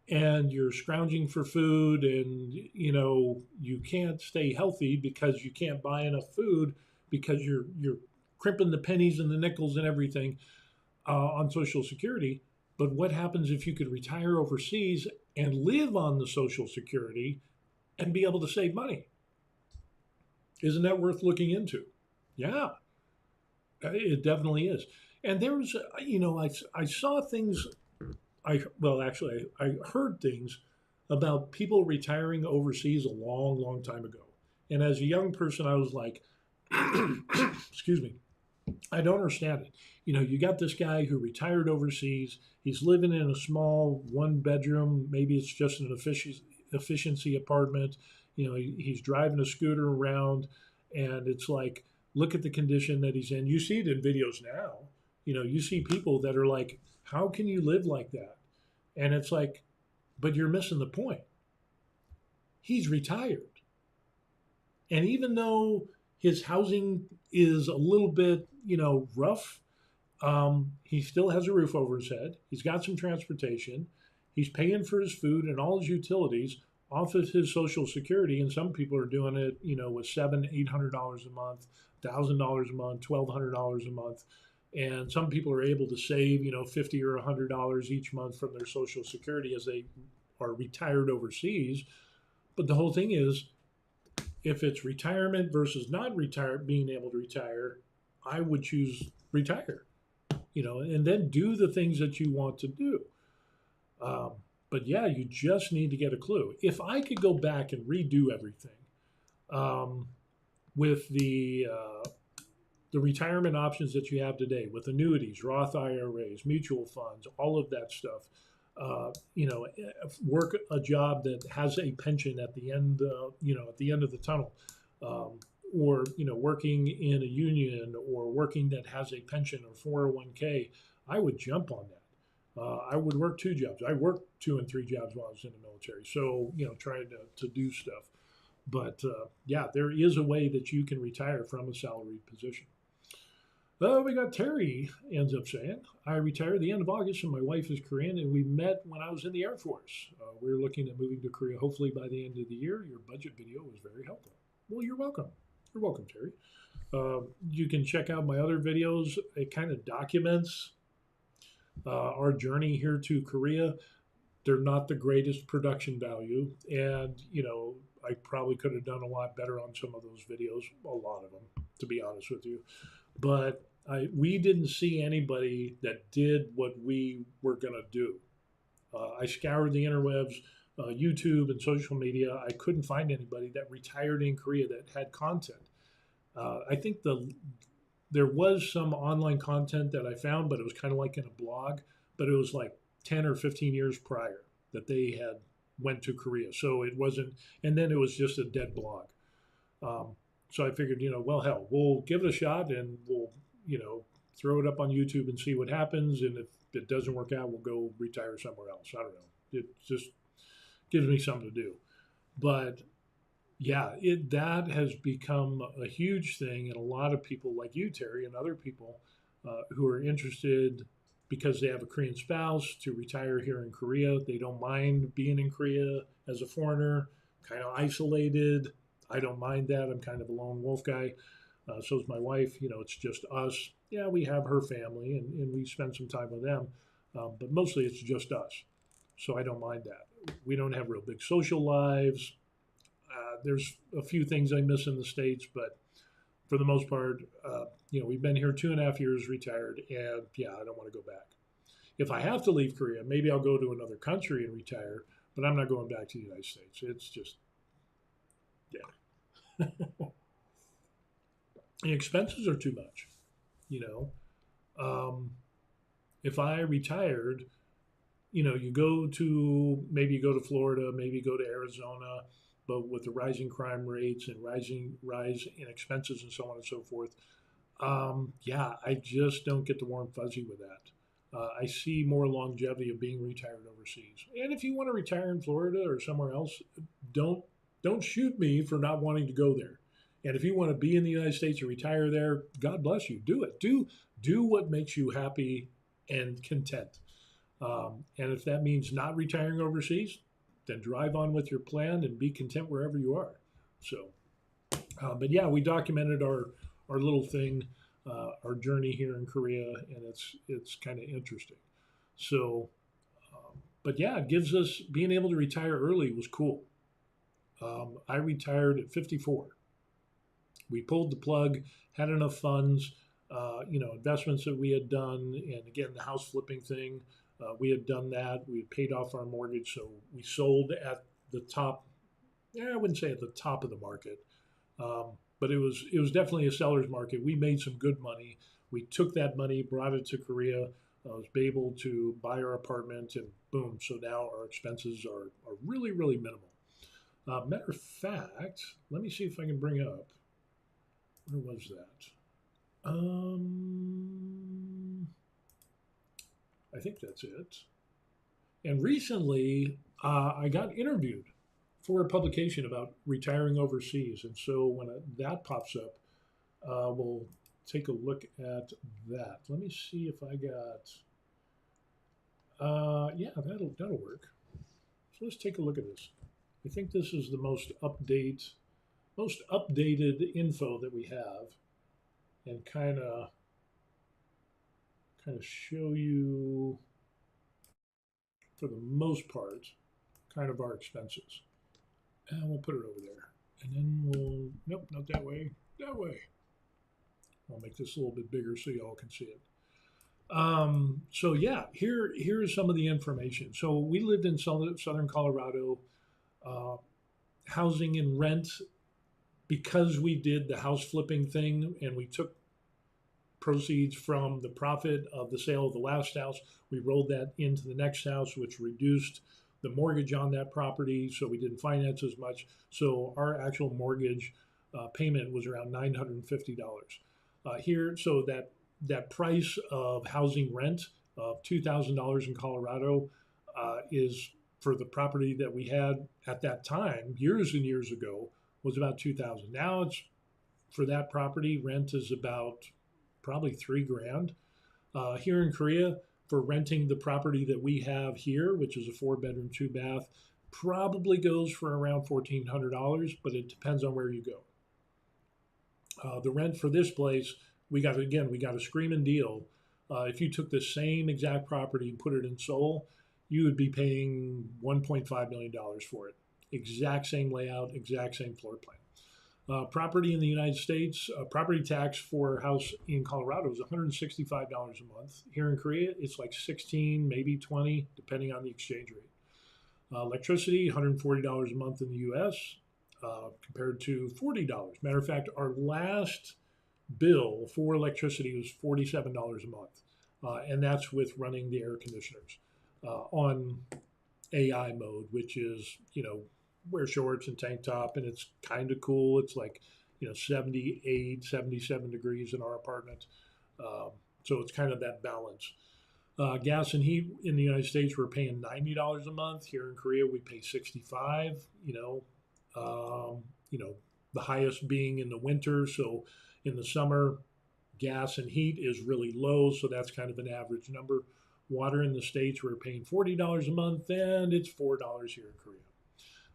and you're scrounging for food and, you can't stay healthy because you can't buy enough food because you're crimping the pennies and the nickels and everything on Social Security. But what happens if you could retire overseas and live on the Social Security and be able to save money? Isn't that worth looking into? Yeah, it definitely is. And there was, I saw things. I heard things about people retiring overseas a long, long time ago. And as a young person, I was like, excuse me, I don't understand it. You got this guy who retired overseas. He's living in a small one bedroom. Maybe it's just an efficiency apartment. He's driving a scooter around, and it's like, look at the condition that he's in. You see it in videos now. You see people that are like, how can you live like that? And it's like, but you're missing the point. He's retired. And even though his housing is a little bit, rough, he still has a roof over his head. He's got some transportation. He's paying for his food and all his utilities off of his Social Security. And some people are doing it, with $700-800 a month, $1,000 a month, $1,200 a month. And some people are able to save, $50 or $100 each month from their Social Security as they are retired overseas. But the whole thing is, if it's retirement versus not retire, being able to retire, I would choose retire, and then do the things that you want to do. But yeah, you just need to get a clue. If I could go back and redo everything with the retirement options that you have today, with annuities, Roth IRAs, mutual funds, all of that stuff, work a job that has a pension at the end, at the end of the tunnel, or working in a union or working that has a pension or 401k. I would jump on that. I would work 2 jobs. I worked 2 and 3 jobs while I was in the military. So trying to do stuff. But yeah, there is a way that you can retire from a salaried position. We got Terry ends up saying, I retired at the end of August and my wife is Korean and we met when I was in the Air Force. We're looking at moving to Korea hopefully by the end of the year. Your budget video was very helpful. Well, you're welcome. You're welcome, Terry. You can check out my other videos. It kind of documents our journey here to Korea. They're not the greatest production value. And, I probably could have done a lot better on some of those videos, a lot of them, to be honest with you. But we didn't see anybody that did what we were going to do. I scoured the interwebs, YouTube and social media. I couldn't find anybody that retired in Korea that had content. I think there was some online content that I found, but it was kind of like in a blog, but it was like 10 or 15 years prior that they had went to Korea. So it wasn't, and then it was just a dead blog. So I figured, well, hell, we'll give it a shot and we'll, throw it up on YouTube and see what happens. And if it doesn't work out, we'll go retire somewhere else. I don't know. It just gives me something to do. But yeah, that has become a huge thing. And a lot of people like you, Terry, and other people who are interested because they have a Korean spouse to retire here in Korea. They don't mind being in Korea as a foreigner, kind of isolated. I don't mind that. I'm kind of a lone wolf guy. So is my wife. It's just us. Yeah, we have her family and we spend some time with them. But mostly it's just us. So I don't mind that. We don't have real big social lives. There's a few things I miss in the States, but for the most part, we've been here 2.5 years retired, and yeah, I don't want to go back. If I have to leave Korea, maybe I'll go to another country and retire, but I'm not going back to the United States. It's just, yeah. The expenses are too much, If I retired, you go to Florida, maybe go to Arizona, but with the rising crime rates and rise in expenses and so on and so forth, yeah, I just don't get the warm fuzzy with that. I see more longevity of being retired overseas. And if you want to retire in Florida or somewhere else, don't shoot me for not wanting to go there. And if you want to be in the United States and retire there, God bless you. Do it. Do what makes you happy and content. And if that means not retiring overseas, then drive on with your plan and be content wherever you are. So, but yeah, we documented our little thing, our journey here in Korea, and it's kind of interesting. So, but yeah, it gives us being able to retire early was cool. I retired at 54. We pulled the plug, had enough funds, investments that we had done, and again, the house flipping thing. We had done that. We had paid off our mortgage, so we sold at the top. Yeah, I wouldn't say at the top of the market, but it was definitely a seller's market. We made some good money. We took that money, brought it to Korea. Was able to buy our apartment, and boom. So now our expenses are really, really minimal. Matter of fact, let me see if I can bring up where was that? I think that's it. And recently, I got interviewed for a publication about retiring overseas. And so when that pops up, we'll take a look at that. Let me see if I got. Yeah, that'll work. So let's take a look at this. I think this is the most updated info that we have, and kind of show you, for the most part, kind of our expenses. And we'll put it over there. And then nope, not that way, that way. I'll make this a little bit bigger so y'all can see it. So yeah, here's some of the information. So we lived in southern Colorado, housing and rent, because we did the house flipping thing and we took proceeds from the profit of the sale of the last house. We rolled that into the next house, which reduced the mortgage on that property, so we didn't finance as much. So our actual mortgage payment was around $950 here. So that price of housing rent of $2,000 in Colorado is, for the property that we had at that time, years and years ago, was about $2,000. Now it's, for that property, rent is about probably $3,000. Here in Korea, for renting the property that we have here, which is a 4-bedroom, 2-bath, probably goes for around $1,400, but it depends on where you go. The rent for this place, we got a screaming deal. If you took the same exact property and put it in Seoul, you would be paying $1.5 million for it. Exact same layout, exact same floor plan. Property in the United States, property tax for a house in Colorado is $165 a month. Here in Korea, it's like 16, maybe 20, depending on the exchange rate. Electricity, $140 a month in the U.S. Compared to $40. Matter of fact, our last bill for electricity was $47 a month, and that's with running the air conditioners on AI mode, which is, wear shorts and tank top, and it's kind of cool. It's like 78, 77 degrees in our apartment, so it's kind of that balance. Gas and heat in the United States, we're paying $90 a month. Here in Korea, we pay 65. The highest being in the winter. So in the summer, gas and heat is really low, so that's kind of an average number. Water in the States, we're paying $40 a month, and it's $4 here in Korea.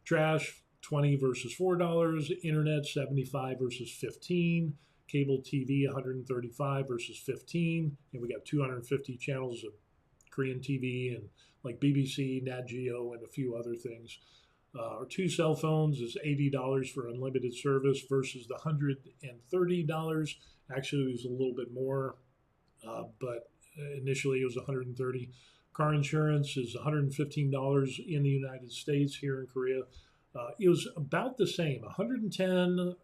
Trash, $20 versus $4. Internet, $75 versus $15. Cable TV, $135 versus $15. And we got 250 channels of Korean TV and like BBC, Nat Geo, and a few other things. Our 2 cell phones is $80 for unlimited service versus the $130. Actually, it was a little bit more, but initially it was $130. Car insurance is $115 in the United States. Here in Korea, it was about the same, $110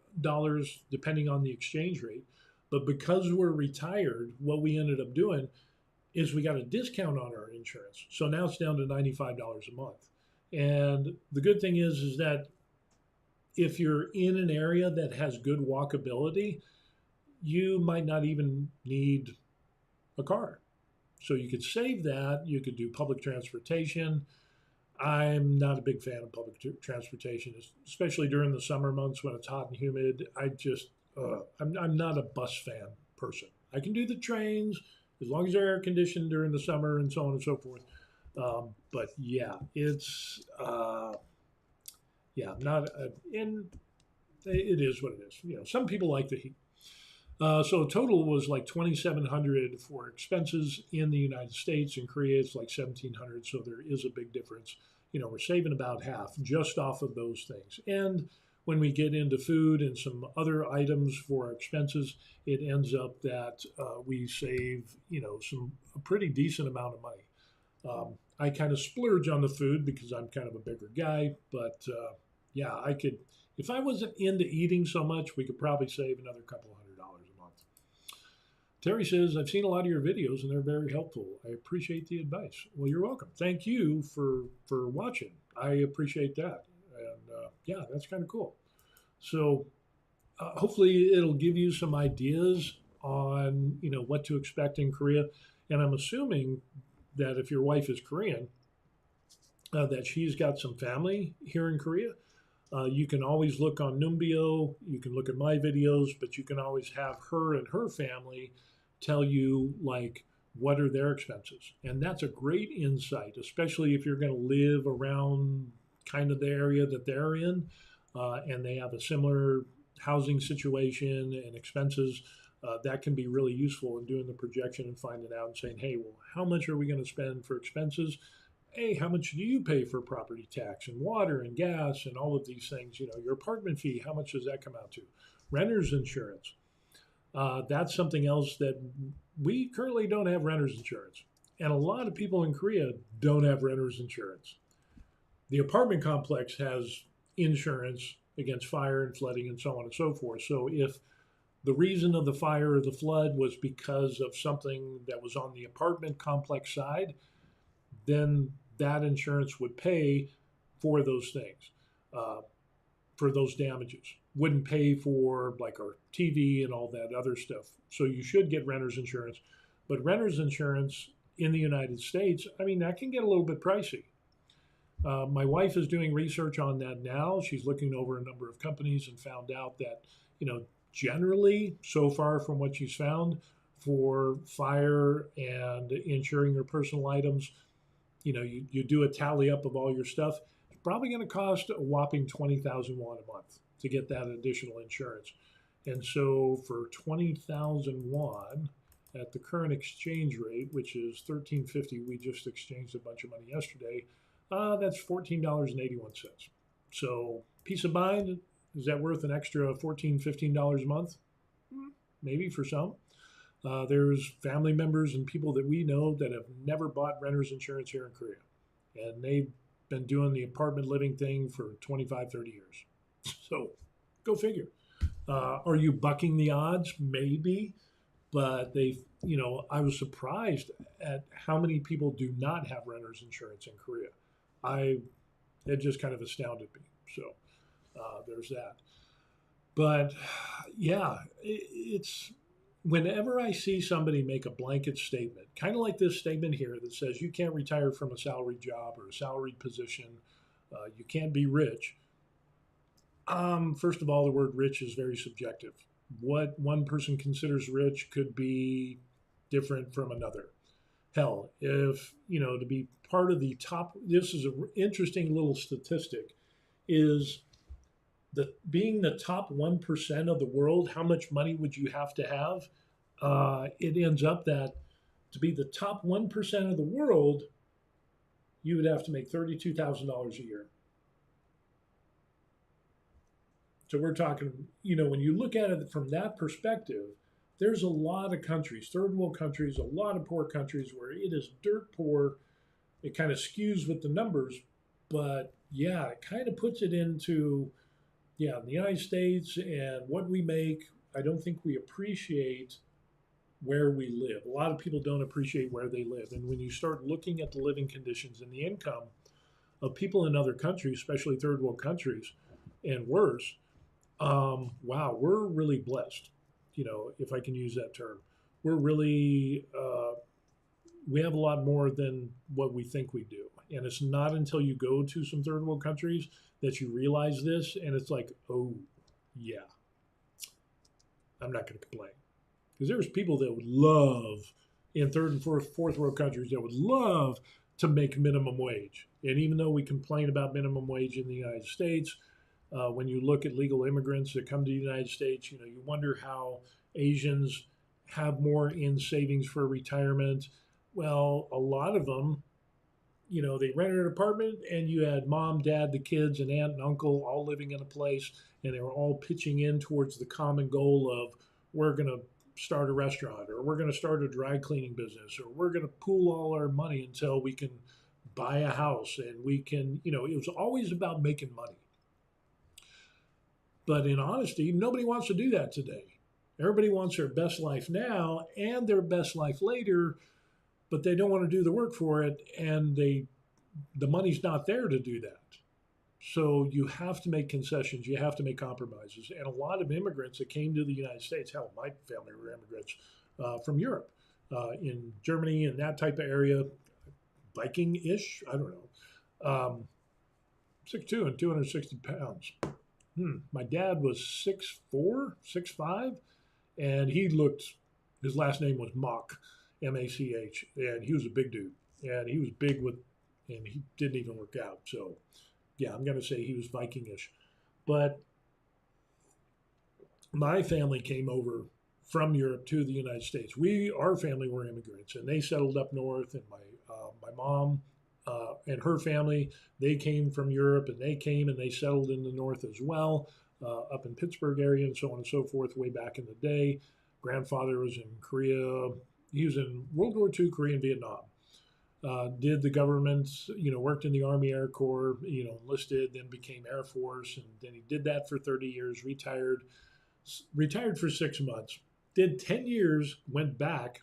depending on the exchange rate. But because we're retired, what we ended up doing is we got a discount on our insurance. So now it's down to $95 a month. And the good thing is that if you're in an area that has good walkability, you might not even need a car. So you could save that. You could do public transportation. I'm not a big fan of public transportation, especially during the summer months when it's hot and humid. I'm not a bus fan person. I can do the trains as long as they're air conditioned during the summer and so on and so forth. But yeah, it's not, and it is what it is. Some people like the heat. So total was like $2,700 for expenses in the United States. In Korea, it's like $1,700. So there is a big difference. We're saving about half just off of those things. And when we get into food and some other items for our expenses, it ends up that we save, a pretty decent amount of money. I kind of splurge on the food because I'm kind of a bigger guy, but yeah, I could, if I wasn't into eating so much, we could probably save another couple $100 a month. Terry says, I've seen a lot of your videos and they're very helpful. I appreciate the advice. Well, you're welcome. Thank you for watching. I appreciate that. And yeah, that's kind of cool. So hopefully it'll give you some ideas on, what to expect in Korea. And I'm assuming that if your wife is Korean, that she's got some family here in Korea. You can always look on Numbeo. You can look at my videos, but you can always have her and her family tell you like what are their expenses, and that's a great insight, especially if you're going to live around kind of the area that they're in, and they have a similar housing situation and expenses. That can be really useful in doing the projection and finding out and saying, hey, well, how much are we going to spend for expenses? Hey, how much do you pay for property tax and water and gas and all of these things? Your apartment fee, how much does that come out to? Renter's insurance. That's something else that we currently don't have renter's insurance. And a lot of people in Korea don't have renter's insurance. The apartment complex has insurance against fire and flooding and so on and so forth. So if the reason of the fire or the flood was because of something that was on the apartment complex side, then that insurance would pay for those things, for those damages. Wouldn't pay for like our TV and all that other stuff. So you should get renter's insurance. But renter's insurance in the United States, I mean, that can get a little bit pricey. My wife is doing research on that now. She's looking over a number of companies and found out that, generally, so far from what she's found, for fire and insuring your personal items, you do a tally up of all your stuff. It's probably going to cost a whopping 20,000 won a month to get that additional insurance. And so for 20,000 won at the current exchange rate, which is 13.50, we just exchanged a bunch of money yesterday. That's $14.81. So peace of mind, is that worth an extra $14, $15 a month? Maybe for some. There's family members and people that we know that have never bought renter's insurance here in Korea. And they've been doing the apartment living thing for 25, 30 years. So go figure. Are you bucking the odds? Maybe. But I was surprised at how many people do not have renter's insurance in Korea. It just kind of astounded me. So there's that. But yeah, it's whenever I see somebody make a blanket statement, kind of like this statement here that says you can't retire from a salaried job or a salaried position, you can't be rich. First of all, the word rich is very subjective. What one person considers rich could be different from another. Hell, if, to be part of the top, this is an interesting little statistic, is being the top 1% of the world, how much money would you have to have? It ends up that to be the top 1% of the world, you would have to make $32,000 a year. So we're talking, when you look at it from that perspective, there's a lot of countries, third world countries, a lot of poor countries where it is dirt poor. It kind of skews with the numbers, but yeah, it kind of puts it into, the United States and what we make. I don't think we appreciate where we live. A lot of people don't appreciate where they live. And when you start looking at the living conditions and the income of people in other countries, especially third world countries and worse, wow, we're really blessed, if I can use that term. We're really, we have a lot more than what we think we do. And it's not until you go to some third world countries that you realize this, and it's like, oh, yeah, I'm not going to complain. Because there's people that would love, in third and fourth world countries, that would love to make minimum wage. And even though we complain about minimum wage in the United States, when you look at legal immigrants that come to the United States, you wonder how Asians have more in savings for retirement. Well, a lot of them, they rented an apartment and you had mom, dad, the kids, and aunt and uncle all living in a place, and they were all pitching in towards the common goal of we're going to start a restaurant, or we're going to start a dry cleaning business, or we're going to pool all our money until we can buy a house and we can, it was always about making money. But in honesty, nobody wants to do that today. Everybody wants their best life now and their best life later, but they don't want to do the work for it, and the money's not there to do that. So you have to make concessions, you have to make compromises. And a lot of immigrants that came to the United States, hell, my family were immigrants from Europe, in Germany and that type of area, Viking-ish, I don't know, 6'2" and 260 pounds. My dad was 6'4", 6'5", and his last name was Mach, M-A-C-H, and he was a big dude. And he was big and he didn't even work out. So, yeah, I'm going to say he was Viking-ish. But my family came over from Europe to the United States. Our family were immigrants, and they settled up north, and my mom and her family, they came from Europe, and they settled in the north as well, up in Pittsburgh area and so on and so forth, way back in the day. Grandfather was in Korea. He was in World War II, Korea, and Vietnam. Did the government, worked in the Army Air Corps, enlisted, then became Air Force, and then he did that for 30 years, retired for 6 months, did 10 years, went back,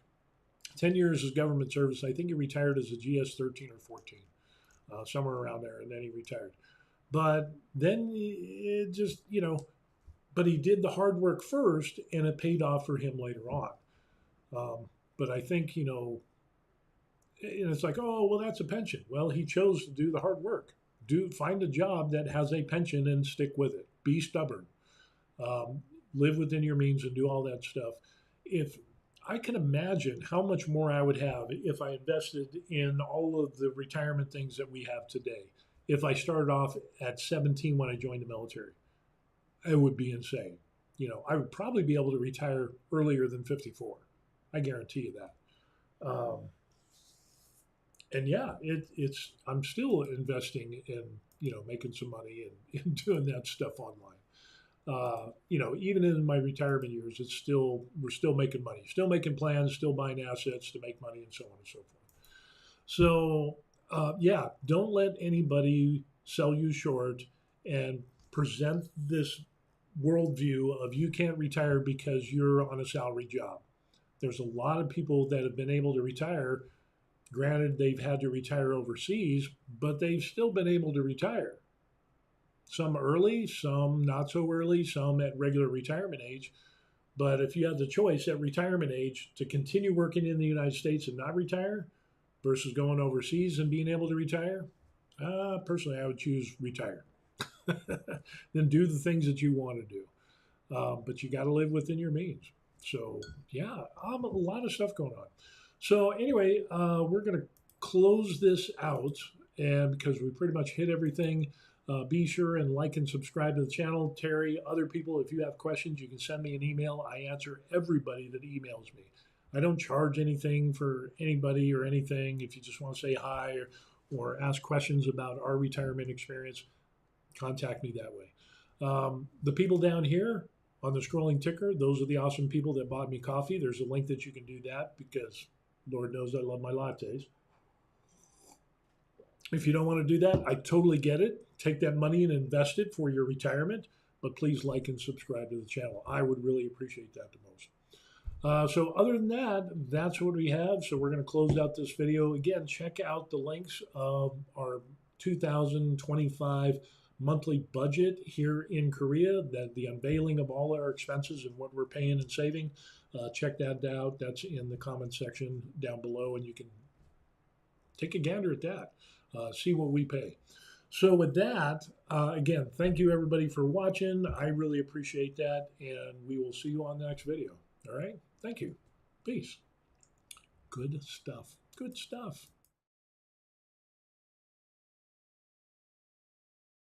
10 years as government service. I think he retired as a GS 13 or 14, somewhere around there, and then he retired. But then it just, but he did the hard work first, and it paid off for him later on. But I think, and it's like, oh, well, that's a pension. Well, he chose to do the hard work. Find a job that has a pension and stick with it. Be stubborn. Live within your means and do all that stuff. If I can imagine how much more I would have if I invested in all of the retirement things that we have today. If I started off at 17 when I joined the military, it would be insane. I would probably be able to retire earlier than 54. I guarantee you that. And yeah, I'm still investing in, making some money and doing that stuff online. Even in my retirement years, we're still making money, still making plans, still buying assets to make money, and so on and so forth. So, don't let anybody sell you short and present this worldview of you can't retire because you're on a salary job. There's a lot of people that have been able to retire. Granted, they've had to retire overseas, but they've still been able to retire. Some early, some not so early, some at regular retirement age. But if you had the choice at retirement age to continue working in the United States and not retire versus going overseas and being able to retire, personally, I would choose retire. Then do the things that you want to do. But you got to live within your means. So, yeah, a lot of stuff going on. So anyway, we're going to close this out, and because we pretty much hit everything, be sure and like and subscribe to the channel. Terry, other people, if you have questions, you can send me an email. I answer everybody that emails me. I don't charge anything for anybody or anything. If you just want to say hi or ask questions about our retirement experience, contact me that way. The people down here on the scrolling ticker, those are the awesome people that bought me coffee. There's a link that you can do that because Lord knows I love my lattes. If you don't want to do that, I totally get it. Take that money and invest it for your retirement, but please like and subscribe to the channel. I would really appreciate that the most. So other than that, that's what we have. So we're going to close out this video. Again, check out the links of our 2025 monthly budget here in Korea, the unveiling of all our expenses and what we're paying and saving. Check that out. That's in the comment section down below, and you can take a gander at that. See what we pay. So with that, again, thank you everybody for watching. I really appreciate that, and we will see you on the next video. All right? Thank you. Peace. Good stuff. Good stuff.